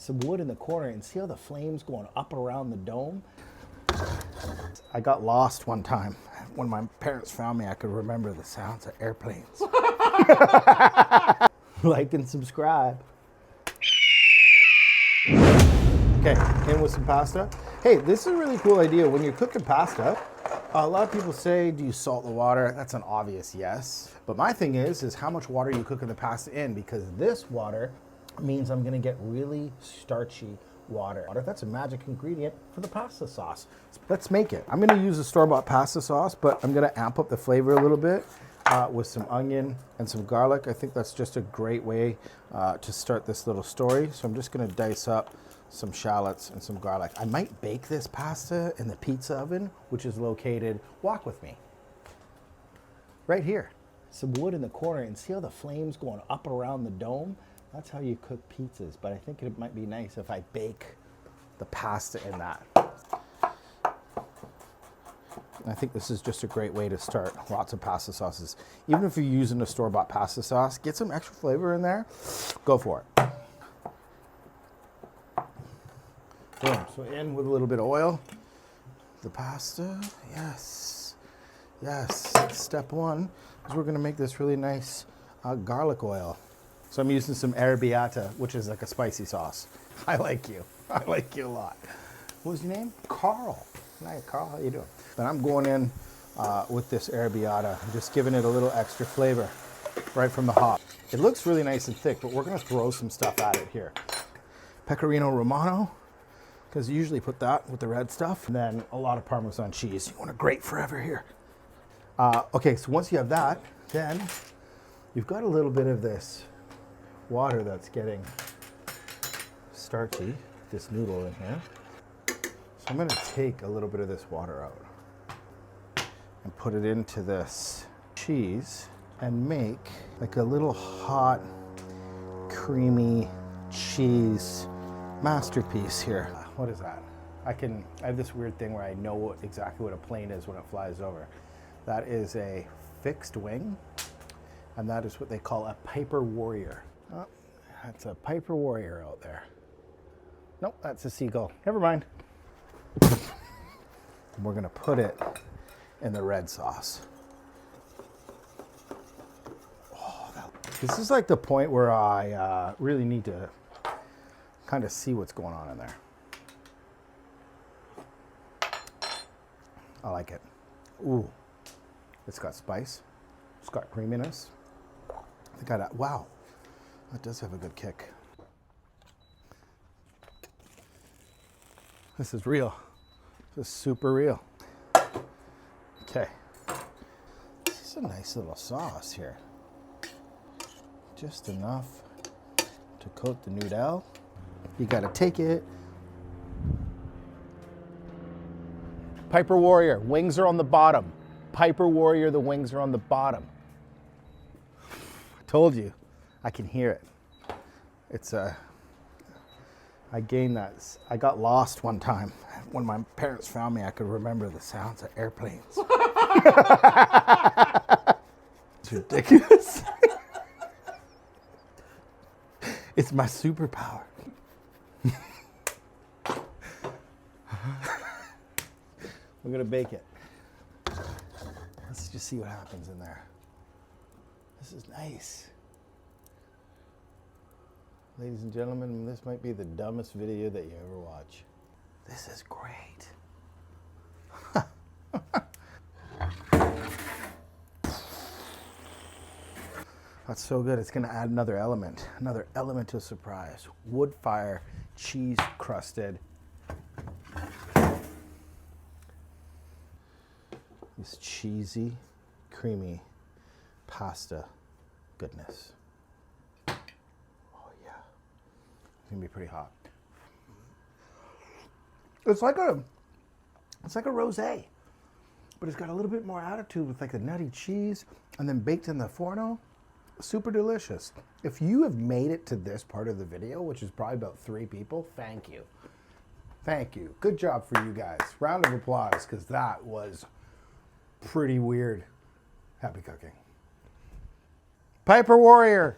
some wood in the corner and see how the flames going up around the dome? I got lost one time. When my parents found me, I could remember the sounds of airplanes. Like and subscribe. Okay, in with some pasta. Hey, this is a really cool idea. When you're cooking pasta, a lot of people say, do you salt the water? That's an obvious yes. But my thing is how much water you cooking the pasta in, because this water means I'm gonna get really starchy water. That's a magic ingredient for the pasta sauce. Let's make it. I'm gonna use a store-bought pasta sauce, but I'm gonna amp up the flavor a little bit with some onion and some garlic. I think that's just a great way to start this little story. So I'm just gonna dice up some shallots and some garlic. I might bake this pasta in the pizza oven, which is located, walk with me, right here. Some wood in the corner and see how the flames going up around the dome? That's how you cook pizzas, but I think it might be nice if I bake the pasta in that. I think this is just a great way to start lots of pasta sauces. Even if you're using a store-bought pasta sauce, get some extra flavor in there, go for it. Boom, so in with a little bit of oil. The pasta, yes, yes. Step one is we're gonna make this really nice garlic oil. So I'm using some arrabbiata, which is like a spicy sauce. I like you a lot. What was your name? Carl. Hi, Carl, how you doing? Then I'm going in with this arrabbiata, I'm just giving it a little extra flavor right from the hop. It looks really nice and thick, but we're gonna throw some stuff at it here. Pecorino Romano, because you usually put that with the red stuff. And then a lot of Parmesan cheese. You want to grate forever here. Okay, so once you have that, then you've got a little bit of this water that's getting starchy, this noodle in here. So I'm gonna take a little bit of this water out and put it into this cheese and make like a little hot, creamy cheese masterpiece here. What is that? I have this weird thing where I know exactly what a plane is when it flies over. That is a fixed wing, and that is what they call a Piper Warrior. Oh, that's a Piper Warrior out there. Nope, that's a seagull. Never mind. We're gonna put it in the red sauce. Oh, this is like the point where I really need to kind of see what's going on in there. I like it. Ooh, it's got spice. It's got creaminess. I think wow, that does have a good kick. This is real. This is super real. Okay. This is a nice little sauce here. Just enough to coat the noodle. You gotta take it. Piper Warrior, wings are on the bottom. Piper Warrior, the wings are on the bottom. I told you, I can hear it. It's I gained that. I got lost one time. When my parents found me, I could remember the sounds of airplanes. It's ridiculous. It's my superpower. We're gonna bake it. Let's just see what happens in there. This is nice. Ladies and gentlemen, this might be the dumbest video that you ever watch. This is great. That's so good. It's gonna add another element of surprise. Wood fire, cheese crusted. This cheesy, creamy pasta goodness. Oh yeah, it's gonna be pretty hot. It's like a rosé, but it's got a little bit more attitude with like the nutty cheese and then baked in the forno. Super delicious. If you have made it to this part of the video, which is probably about 3 people, thank you. Thank you. Good job for you guys. Round of applause, because that was pretty weird. Happy cooking. Piper Warrior.